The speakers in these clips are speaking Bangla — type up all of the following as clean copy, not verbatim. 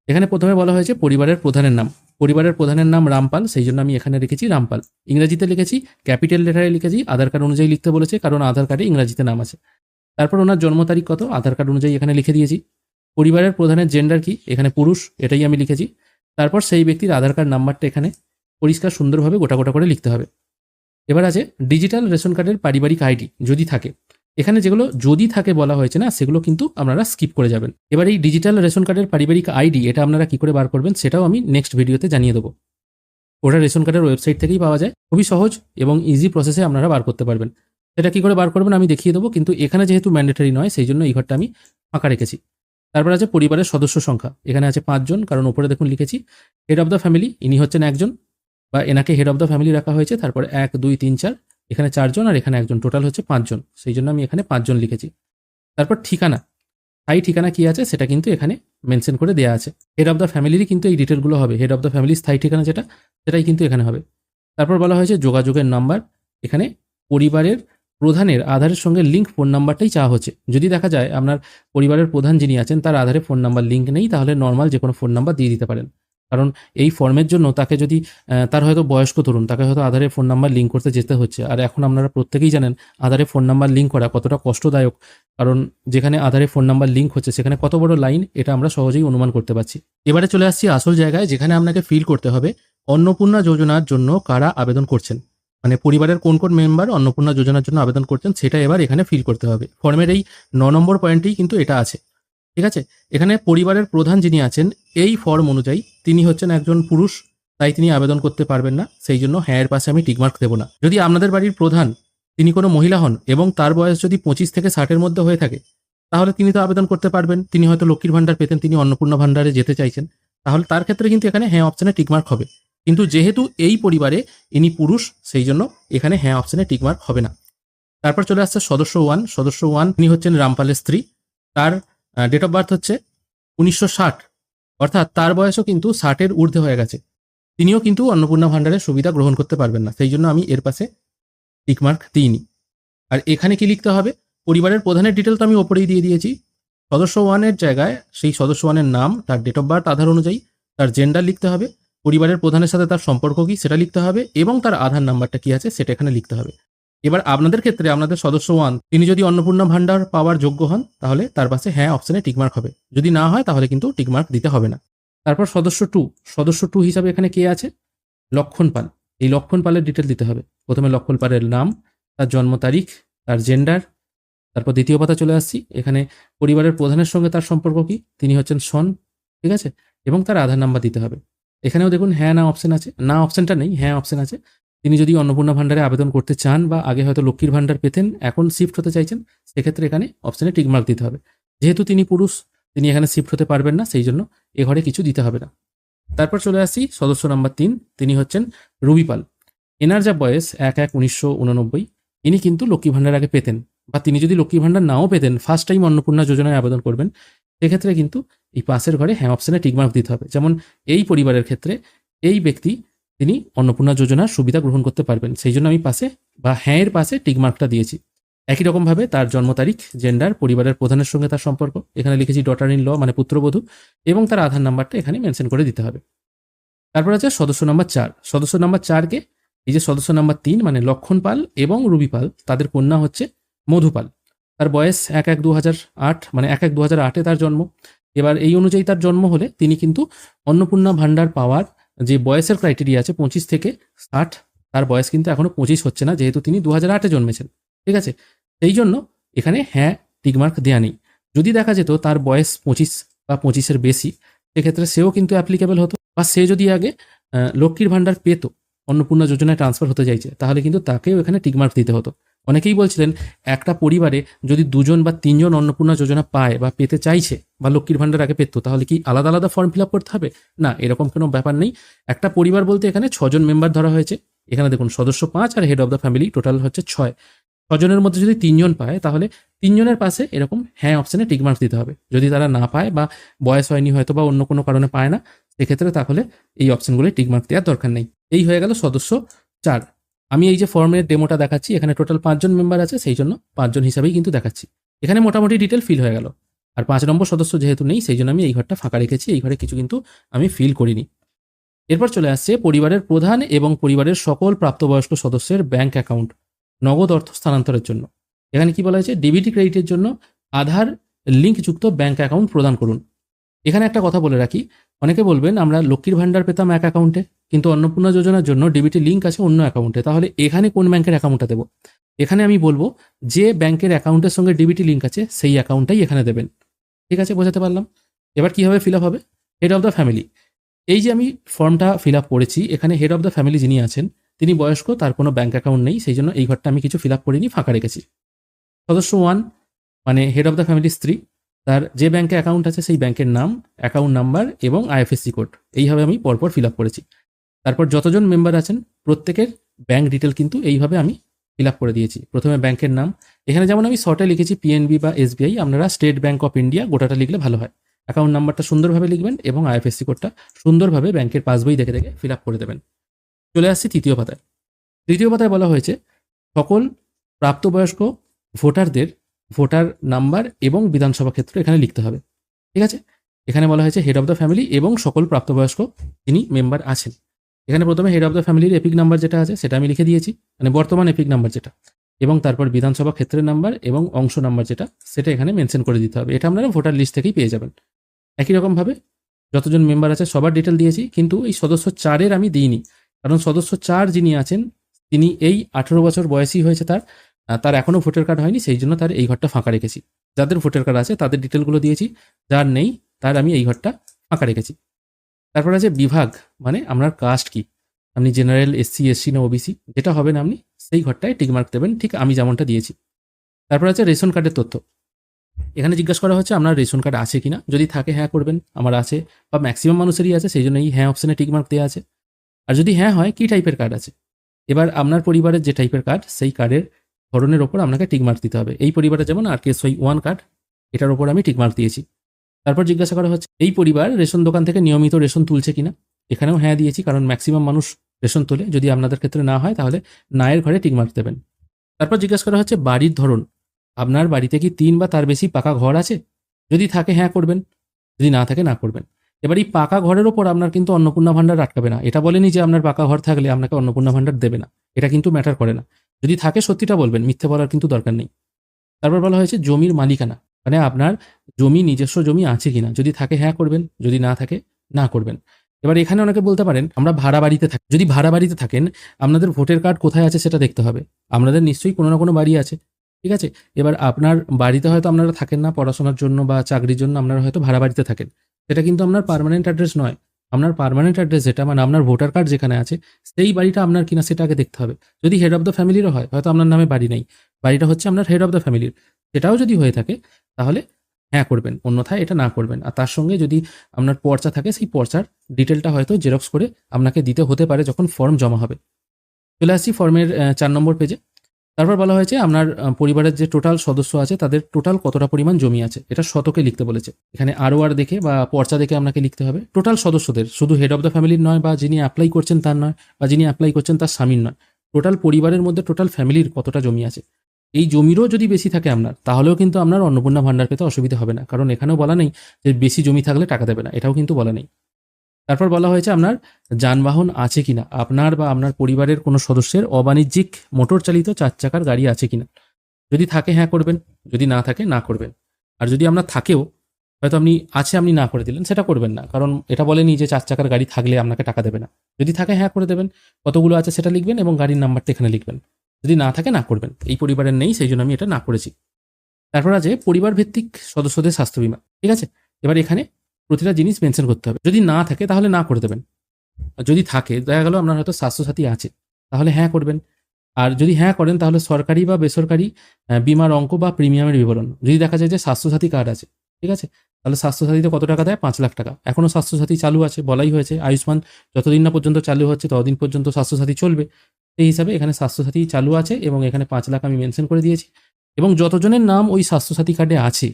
এখানে প্রথমে বলা হয়েছে পরিবারের প্রধানের নাম। পরিবারের প্রধানের নাম রামপাল, সেই জন্য আমি এখানে রেখেছি রামপাল। ইংরেজিতে লিখেছি, ক্যাপিটাল লেটারে লিখেছি, আধার কার্ড অনুযায়ী লিখতে বলেছে কারণ আধার কার্ডে ইংরেজিতে নাম আছে। তারপর ওনার জন্ম তারিখ কত, আধার কার্ড অনুযায়ী এখানে লিখে দিয়েছি। পরিবারের প্রধানের জেন্ডার কি, এখানে পুরুষ, এটাই আমি লিখেছি। তারপর সেই ব্যক্তির আধার কার্ড নাম্বারটা এখানে পরিষ্কার সুন্দরভাবে গোটা গোটা করে লিখতে হবে। এবার আছে ডিজিটাল রেশন কার্ডের পারিবারিক আইডি যদি থাকে। এখানে যেগুলো যদি থাকে বলা হয়েছে না, সেগুলো কিন্তু আপনারা স্কিপ করে যাবেন। এবার এই ডিজিটাল রেশন কার্ডের পারিবারিক আইডি এটা আপনারা কি করে বার করবেন সেটাও আমি নেক্সট ভিডিওতে জানিয়ে দেবো। ওটা রেশন কার্ডের ওয়েবসাইট থেকেই পাওয়া যায়, খুবই সহজ এবং ইজি প্রসেসে আপনারা বার করতে পারবেন। সেটা কি করে বার করবেন আমি দেখিয়ে দেবো, কিন্তু এখানে যেহেতু ম্যান্ডেটরি নয় সেই জন্য এই ঘরটা আমি ফাঁকা রেখেছি। তারপর আছে পরিবারের সদস্য সংখ্যা, এখানে আছে 5 জন, কারণ ওপরে দেখুন লিখেছি হেড অফ দ্য ফ্যামিলি, ইনি হচ্ছেন একজন বা এনাকে হেড অফ দ্য ফ্যামিলি রাখা হয়েছে। তারপর 1 2 3 4, এখানে 4 জন আর এখানে একজন, টোটাল হচ্ছে 5 জন, সেই জন্য আমি এখানে 5 জন লিখেছি। তারপর ঠিকানা, স্থায়ী ঠিকানা কি আছে সেটা কিন্তু এখানে মেনশন করে দেওয়া আছে। হেড অফ দ্য ফ্যামিলিরই কিন্তু এই ডিটেলগুলো হবে, হেড অফ দ্য ফ্যামিলির স্থায়ী ঠিকানা যেটা সেটাই কিন্তু এখানে হবে। তারপর বলা হয়েছে যোগাযোগের নাম্বার, এখানে পরিবারের প্রধানের আধারের সঙ্গে লিঙ্ক ফোন নাম্বারটাই চাওয়া হচ্ছে। যদি দেখা যায় আপনার পরিবারের প্রধান যিনি আছেন তার আধারে ফোন নাম্বার লিঙ্ক নেই, তাহলে নর্মাল যে কোনো ফোন নাম্বার দিয়ে দিতে পারেন। কারণ এই ফর্মের জন্য তাকে যদি তার হয়তো বয়স্ক তরুণ, তাকে হয়তো আধারে ফোন নাম্বার লিঙ্ক করতে যেতে হচ্ছে। আর এখন আপনারা প্রত্যেকেই জানেন আধারে ফোন নাম্বার লিঙ্ক করা কতটা কষ্টদায়ক, কারণ যেখানে আধারে ফোন নাম্বার লিঙ্ক হচ্ছে সেখানে কত বড় লাইন এটা আমরা সহজেই অনুমান করতে পারছি। এবারে চলে আসছি আসল জায়গায়, যেখানে আপনাকে ফিল করতে হবে অন্নপূর্ণা যোজনার জন্য কারা আবেদন করছেন, মানে পরিবারের কোন কোন মেম্বার অন্নপূর্ণা যোজনার জন্য আবেদন করছেন সেটা এবার এখানে ফিল করতে হবে। ফর্মের এই 9 নম্বর পয়েন্টেই কিন্তু এটা আছে, ঠিক আছে। এখানে পরিবারের প্রধান যিনি আছেন এই ফর্ম অনুযায়ী তিনি হচ্ছেন একজন পুরুষ, তাই তিনি আবেদন করতে পারবেন না, সেই জন্য হ্যাঁ এর পাশে আমি টিকমার্ক দেবো না। যদি আপনাদের বাড়ির প্রধান তিনি কোনো মহিলা হন এবং তার বয়স যদি 25 থেকে 60-এর মধ্যে হয়ে থাকে, তাহলে তিনি তো আবেদন করতে পারবেন। তিনি হয়তো লক্ষ্মীর ভাণ্ডার পেতেন, তিনি অন্নপূর্ণা ভাণ্ডারে যেতে চাইছেন, তাহলে তার ক্ষেত্রে কিন্তু এখানে হ্যাঁ অপশানে টিকমার্ক হবে। কিন্তু যেহেতু এই পরিবারে ইনি পুরুষ, সেই জন্য এখানে হ্যাঁ অপশানে টিকমার্ক হবে না। তারপর চলে আসছে সদস্য 1। সদস্য 1 তিনি হচ্ছেন রামপালের স্ত্রী, তার ডেট অফ বার্থ হচ্ছে 1960, অর্থাৎ তার বয়সও কিন্তু 60-এর ঊর্ধ্বে হয়ে গেছে। তিনিও কিন্তু অন্নপূর্ণা ভাণ্ডারের সুবিধা গ্রহণ করতে পারবেন না, সেই জন্য আমি এর পাশে টিকমার্ক দিইনি। আর এখানে কি লিখতে হবে, পরিবারের প্রধানের ডিটেল তো আমি ওপরেই দিয়ে দিয়েছি। সদস্য 1-এর জায়গায় সেই সদস্য 1-এর নাম, তার ডেট অফ বার্থ আধার অনুযায়ী, তার জেন্ডার লিখতে হবে, পরিবারের প্রধানের সাথে তার সম্পর্ক কি সেটা লিখতে হবে, এবং তার আধার নাম্বারটা কি আছে সেটা এখানে লিখতে হবে। এবার আপনাদের ক্ষেত্রে আপনাদের সদস্য 1 তিনি যদি অন্নপূর্ণা ভাণ্ডার পাওয়ার যোগ্য হন, তাহলে তার পাশে হ্যাঁ অপশানে টিকমার্ক হবে। যদি না হয় তাহলে কিন্তু টিকমার্ক দিতে হবে না। তারপর সদস্য 2, সদস্য 2 হিসাবে এখানে কে আছে, লক্ষণ পাল। এই লক্ষণ পালের ডিটেল দিতে হবে। প্রথমে লক্ষণ পালের নাম, তার জন্ম তারিখ, তার জেন্ডার। তারপর দ্বিতীয় পাতা চলে আসছি, এখানে পরিবারের প্রধানের সঙ্গে তার সম্পর্ক কি, তিনি হচ্ছেন সন, ঠিক আছে, এবং তার আধার নাম্বার দিতে হবে। এখানেও দেখুন হ্যাঁ না অপশন আছে, না অপশনটা নেই, হ্যাঁ অপশন আছে। তিনি যদি অন্নপূর্ণা ভাণ্ডারে আবেদন করতে চান বা আগে হয়তো লক্ষ্মীর ভাণ্ডার পেতেন, এখন শিফট হতে চাইছেন, সেক্ষেত্রে এখানে অপশনে টিকমার্ক দিতে হবে। যেহেতু তিনি পুরুষ, তিনি এখানে শিফট হতে পারবেন না, সেই জন্য এ ঘরে কিছু দিতে হবে না। তারপর চলে আসছি সদস্য নাম্বার 3, তিনি হচ্ছেন রুবি পাল। এনার যা বয়স 1/1/1989, ইনি কিন্তু লক্ষ্মী ভাণ্ডার আগে পেতেন, বা তিনি যদি লক্ষ্মী ভাণ্ডার নাও পেতেন, ফার্স্ট টাইম অন্নপূর্ণা যোজনায় আবেদন করবেন, সেক্ষেত্রে কিন্তু এই পাশের ঘরে হ্যাঁ অপশানে টিকমার্ক দিতে হবে। যেমন এই পরিবারের ক্ষেত্রে এই ব্যক্তি তিনি অন্নপূর্ণা যোজনার সুবিধা গ্রহণ করতে পারবেন, সেই জন্য আমি পাশে বা হ্যাঁ এর পাশে টিকমার্কটা দিয়েছি। একই রকমভাবে তার জন্ম তারিখ, জেন্ডার, পরিবারের প্রধানের সঙ্গে তার সম্পর্ক, এখানে লিখেছি ডটার ইন ল মানে পুত্রবধূ, এবং তার আধার নাম্বারটা এখানে মেনশন করে দিতে হবে। তারপর আছে সদস্য নাম্বার 4। সদস্য নাম্বার 4কে এই যে সদস্য নাম্বার 3 মানে লক্ষণ পাল এবং রুবি পাল, তাদের কন্যা হচ্ছে মধুপাল। তার বয়স 1/1/2008, মানে 1/1/2008-এ তার জন্ম। এবার এই অনুযায়ী তার জন্ম হলে তিনি কিন্তু অন্নপূর্ণা ভাণ্ডার পাওয়ার যে বয়সের ক্রাইটেরিয়া আছে 25 থেকে 60, তার বয়স কিন্তু এখনো 25 হচ্ছে না, যেহেতু তিনি 2008-এ জন্মেছেন, ঠিক আছে। সেই জন্য এখানে হ্যাঁ টিকমার্ক দেওয়া নেই। যদি দেখা যেত তার বয়স 25 বা 25-এর বেশি, সেক্ষেত্রে সেও কিন্তু অ্যাপ্লিকেবল হতো, বা সে যদি আগে লক্ষ্মীর ভাণ্ডার পেত, অন্নপূর্ণা যোজনায় ট্রান্সফার হতে চাইছে, তাহলে কিন্তু তাকেও এখানে টিকমার্ক দিতে হতো। অনেকেই বলছিলেন একটা পরিবারে যদি 2 জন বা 3 জন অন্নপূর্ণা যোজনা পায় বা পেতে চাইছে, বা লক্ষ্মীর ভাণ্ডার আগে পেত, তাহলে কি আলাদা আলাদা ফর্ম ফিল আপ করতে হবে? না, এরকম কোনো ব্যাপার নেই। একটা পরিবার বলতে এখানে 6 জন মেম্বার ধরা হয়েছে। এখানে দেখুন সদস্য 5 আর head of the family total হচ্ছে 6। 6 জনের মধ্যে যদি 3 জন পায়, তাহলে 3 জনের পাশে এরকম হ্যাঁ অপশানে টিকমার্ক দিতে হবে। যদি তারা না পায় বা বয়স হয়নি হয়তো বা অন্য কোনো কারণে পায় না, সেক্ষেত্রে তাহলে এই অপশনগুলো টিকমার্ক দেওয়ার দরকার নেই। এই হয়ে গেল সদস্য 4। আমি এই যে ফর্মের ডেমোটা দেখাচ্ছি, এখানে টোটাল 5 জন মেম্বার আছে, সেই জন্য 5 জন হিসাবেই কিন্তু দেখাচ্ছি। এখানে মোটামুটি ডিটেল ফিল হয়ে গেল। আর 5 নম্বর সদস্য যেহেতু নেই সেই জন্য আমি এই ঘরটা ফাঁকা রেখেছি, এই ঘরে কিছু কিন্তু আমি ফিল করিনি। এরপর চলে আসছে পরিবারের প্রধান এবং পরিবারের সকল প্রাপ্তবয়স্ক সদস্যের ব্যাংক অ্যাকাউন্ট নগদ অর্থ স্থানান্তরের জন্য। এখানে কি বলা হয়েছে, ডিবিটি ক্রেডিটের জন্য আধার লিঙ্কযুক্ত ব্যাংক অ্যাকাউন্ট প্রদান করুন। এখানে একটা কথা বলে রাখি, অনেকে বলবেন আমরা লক্ষ্মীর ভাণ্ডার পেতাম এক অ্যাকাউন্টে, কিন্তু অন্নপূর্ণা যোজনার জন্য ডিবিটি লিঙ্ক আছে অন্য অ্যাকাউন্টে, তাহলে এখানে কোন ব্যাংকের অ্যাকাউন্টটা দেবো? এখানে আমি বলবো যে ব্যাংকের অ্যাকাউন্টের সঙ্গে ডিবিটি লিঙ্ক আছে সেই অ্যাকাউন্টটাই এখানে দেবেন। ঠিক আছে, বোঝাতে পারলাম? এবার কীভাবে ফিল আপ হবে? হেড অফ দ্য ফ্যামিলি, এই যে আমি ফর্মটা ফিল আপ করেছি, এখানে হেড অফ দ্য ফ্যামিলি যিনি আছেন তিনি বয়স্ক, তার কোনো ব্যাংক অ্যাকাউন্ট নেই, সেই জন্য এই ঘরটা আমি কিছু ফিল আপ করিনি, ফাঁকা রেখেছি। সদস্য 1 মানে হেড অফ দ্য ফ্যামিলির স্ত্রী, তার যে ব্যাংকে অ্যাকাউন্ট আছে সেই ব্যাংকের নাম, অ্যাকাউন্ট নাম্বার এবং আইএফএসসি কোড এইভাবে আমি পরপর ফিল আপ করেছি। তারপর যতজন মেম্বার আছেন প্রত্যেকের ব্যাংক ডিটেল কিন্তু এইভাবে আমি ফিল আপ করে দিয়েছি। প্রথমে ব্যাংকের নাম, এখানে যেমন আমি শর্টে লিখেছি পিএনবি বা এসবিআই, আপনারা স্টেট ব্যাংক অফ ইন্ডিয়া গোটাটা লিখলে ভালো হয়। অ্যাকাউন্ট নাম্বারটা সুন্দরভাবে লিখবেন এবং আইএফএসসি কোডটা সুন্দরভাবে ব্যাংকের পাসবই দেখে দেখে ফিল আপ করে দেবেন। চলে আসছি তৃতীয় পাতায়। তৃতীয় পাতায় বলা হয়েছে সকল প্রাপ্তবয়স্ক ভোটারদের ভোটার নাম্বার এবং বিধানসভা ক্ষেত্র এখানে লিখতে হবে। ঠিক আছে, এখানে বলা হয়েছে হেড অফ দ্য ফ্যামিলি এবং সকল প্রাপ্তবয়স্ক যিনি মেম্বার আছেন। এখানে প্রথমে হেড অফ দ্য ফ্যামিলির এপিক নাম্বার যেটা আছে সেটা আমি লিখে দিয়েছি, মানে বর্তমান এপিক নাম্বার যেটা, এবং তারপর বিধানসভা ক্ষেত্রের নাম্বার এবং অংশ নাম্বার যেটা সেটা এখানে মেনশন করে দিতে হবে। এটা আপনারা ভোটার লিস্ট থেকেই পেয়ে যাবেন। একই রকমভাবে যতজন মেম্বার আছে সবার ডিটেল দিয়েছি, কিন্তু এই সদস্য 4-এর আমি দিইনি, কারণ সদস্য 4 যিনি আছেন তিনি এই 18 বছর বয়সী হয়েছে, তার এখনও ভোটার কার্ড হয়নি, সেই জন্য তার এই ঘরটা ফাঁকা রেখেছি। যাদের ভোটার কার্ড আছে তাদের ডিটেলগুলো দিয়েছি, যার নেই তার আমি এই ঘরটা ফাঁকা রেখেছি। তারপর আছে বিভাগ, মানে আপনার কাস্ট কি, আপনি জেনারেল, এসসি, এসসি না ওবিসি, যেটা হবেন আপনি সেই ঘরটায় টিকমার্ক দেবেন, ঠিক আমি যেমনটা দিয়েছি। তারপর আছে রেশন কার্ডের তথ্য, এখানে জিজ্ঞাসা করা হচ্ছে আপনার রেশন কার্ড আছে কিনা, যদি থাকে হ্যাঁ করবেন, আমার আছে বা ম্যাক্সিমাম মানুষেরই আছে, সেই জন্য এই হ্যাঁ অপশানে টিকমার্ক দেওয়া আছে। আর যদি হ্যাঁ হয় কী টাইপের কার্ড আছে, এবার আপনার পরিবারের যে টাইপের কার্ড সেই কার্ডের ধরনের ওপর আপনাকে টিকমার্ক দিতে হবে। এই পরিবারে যেমন RKSY 1 কার্ড, এটার ওপর আমি টিকমার্ক দিয়েছি। তারপর জিজ্ঞাসা করা হচ্ছে এই পরিবার রেশন দোকান থেকে নিয়মিত রেশন তুলছে কিনা, এখানেও হ্যাঁ দিয়েছি, কারণ ম্যাক্সিমাম মানুষ রেশন তোলে। যদি আপনাদের ক্ষেত্রে না হয় তাহলে নায়ের ঘরে টিকমার্ক দেবেন। তারপর জিজ্ঞাসা করা হচ্ছে বাড়ির ধরন, আপনার বাড়িতে কি 3 বা তার বেশি পাকা ঘর আছে, যদি থাকে হ্যাঁ করবেন, যদি না থাকে না করবেন। এবার এই পাকা ঘরের ওপর আপনার কিন্তু অন্নপূর্ণা ভাণ্ডার আটকাবে না, এটা বলেনি যে আপনার পাকা ঘর থাকলে আপনাকে অন্নপূর্ণা ভাণ্ডার দেবে না, এটা কিন্তু ম্যাটার করে না। যদি থাকে সত্যিটা বলবেন, মিথ্যে বলার কিন্তু দরকার নেই। তারপর বলা হয়েছে জমির মালিকানা, মানে আপনার জমি নিজস্ব জমি আছে কিনা, যদি থাকে হ্যাঁ করবেন, যদি না থাকে না করবেন। এবার এখানে অনেকে বলতে পারেন আমরা ভাড়া বাড়িতে থাকি, যদি ভাড়া বাড়িতে থাকেন আপনাদের ভোটার কার্ড কোথায় আছে সেটা দেখতে হবে। আপনাদের নিশ্চয়ই কোনো না কোনো বাড়ি আছে, ঠিক আছে। এবার আপনার বাড়িতে হয়তো আপনারা থাকেন না, পড়াশোনার জন্য বা চাকরির জন্য আপনারা হয়তো ভাড়া বাড়িতে থাকেন, সেটা কিন্তু আপনার পার্মানেন্ট অ্যাড্রেস নয়। আপনার পার্মানেন্ট অ্যাড্রেস যেটা, মানে আপনার ভোটার কার্ড যেখানে আছে সেই বাড়িটা আপনার কিনা সেটা আগে দেখতে হবে। যদি হেড অফ দ্য ফ্যামিলিরও হয়, হয়তো আপনার নামে বাড়ি নেই, বাড়িটা হচ্ছে আপনার হেড অফ দ্য ফ্যামিলির, সেটাও যদি হয়ে থাকে তাহলে হ্যাঁ করবেন, অন্যথায় এটা না করবেন। আর তার সঙ্গে যদি আপনার পর্চা থাকে সেই পর্চার ডিটেলটা হয়তো জেরক্স করে আপনাকে দিতে হতে পারে যখন ফর্ম জমা হবে। চলে আসছি ফর্মের 4 নম্বর পেজে। তারপর বলা হয়েছে আপনার পরিবারের যে টোটাল সদস্য আছে তাদের টোটাল কতটা পরিমাণ জমি আছে, এটা শতকে লিখতে বলেছে। এখানে ROR দেখে বা পর্চা দেখে আপনাকে লিখতে হবে টোটাল সদস্যদের, শুধু হেড অফ দ্য ফ্যামিলির নয়, বা যিনি অ্যাপ্লাই করছেন তার নয়, বা যিনি অ্যাপ্লাই করছেন তার স্বামীর নয়, টোটাল পরিবারের মধ্যে টোটাল ফ্যামিলির কতটা জমি আছে। এই জমিরও যদি বেশি থাকে আপনার, তাহলেও কিন্তু আপনার অন্নপূর্ণা ভাণ্ডার পেতে অসুবিধা হবে না, কারণ এখানেও বলা নেই যে বেশি জমি থাকলে টাকা দেবে না, এটাও কিন্তু বলা নেই। তারপর বলা হয়েছে আপনার যানবাহন আছে কিনা, আপনার বা আপনার পরিবারের কোনো সদস্যের অবাণিজ্যিক মোটর চালিত 4 চাকার গাড়ি আছে কিনা, যদি থাকে হ্যাঁ করবেন, যদি না থাকে না করবেন। আর যদি আপনার থাকেও, হয়তো আপনি আছে আপনি না করে দিলেন, সেটা করবেন না, কারণ এটা বলেনি যে 4 চাকার গাড়ি থাকলে আপনাকে টাকা দেবে না। যদি থাকে হ্যাঁ করে দেবেন, কতগুলো আছে সেটা লিখবেন এবং গাড়ির নাম্বারটা এখানে লিখবেন। যদি না থাকে না করবেন, এই পরিবারের নেই সেই জন্য আমি এটা না করেছি। তারপর আছে পরিবার ভিত্তিক সদস্যদের স্বাস্থ্য বীমা, ঠিক আছে। এবার এখানে প্রতিটা জিনিস মেনশন করতে হবে, যদি না থাকে তাহলে না করে দেবেন, আর যদি থাকে দেখা গেল আপনার হয়তো স্বাস্থ্যসাথী আছে তাহলে হ্যাঁ করবেন। আর যদি হ্যাঁ করেন তাহলে সরকারি বা বেসরকারি বীমার অঙ্ক বা প্রিমিয়ামের বিবরণ, যদি দেখা যায় যে স্বাস্থ্যসাথী কার্ড আছে, ঠিক আছে, তাহলে স্বাস্থ্যসাথীতে কত টাকা দেয়, 5 লাখ টাকা। এখনও স্বাস্থ্যসাথী চালু আছে, বলাই হয়েছে আয়ুষ্মান যতদিন না পর্যন্ত চালু হচ্ছে ততদিন পর্যন্ত স্বাস্থ্যসাথী চলবে, সেই হিসাবে এখানে স্বাস্থ্যসাথী চালু আছে এবং এখানে 5 লাখ আমি মেনশন করে দিয়েছি। এবং যতজনের নাম ওই স্বাস্থ্যসাথী কার্ডে আছে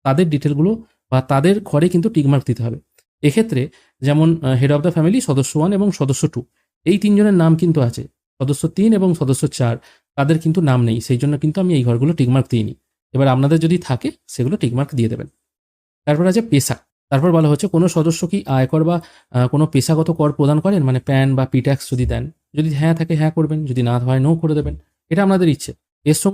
তাদের ডিটেলগুলো বা তাদের ঘরে কিন্তু টিকমার্ক দিতে হবে। এক্ষেত্রে যেমন হেড অফ দ্য ফ্যামিলি সদস্য 1 এবং সদস্য 2 এই 3 জনের নাম কিন্তু আছে, সদস্য 3 এবং সদস্য 4 তাদের কিন্তু নাম নেই, সেই জন্য কিন্তু আমি এই ঘরগুলো টিকমার্ক দিইনি। এবার আপনাদের যদি থাকে সেগুলো টিকমার্ক দিয়ে দেবেন। তারপর আছে পেশা। তারপর বলা হচ্ছে কোনো সদস্য কি আয়কর বা কোনো পেশাগত কর প্রদান করেন, মানে প্যান বা পি ট্যাক্স যদি দেন, যদি হ্যাঁ থাকে হ্যাঁ করবেন, যদি না হয় নো করে দেবেন, এটা আপনাদের ইচ্ছে। এর সঙ্গে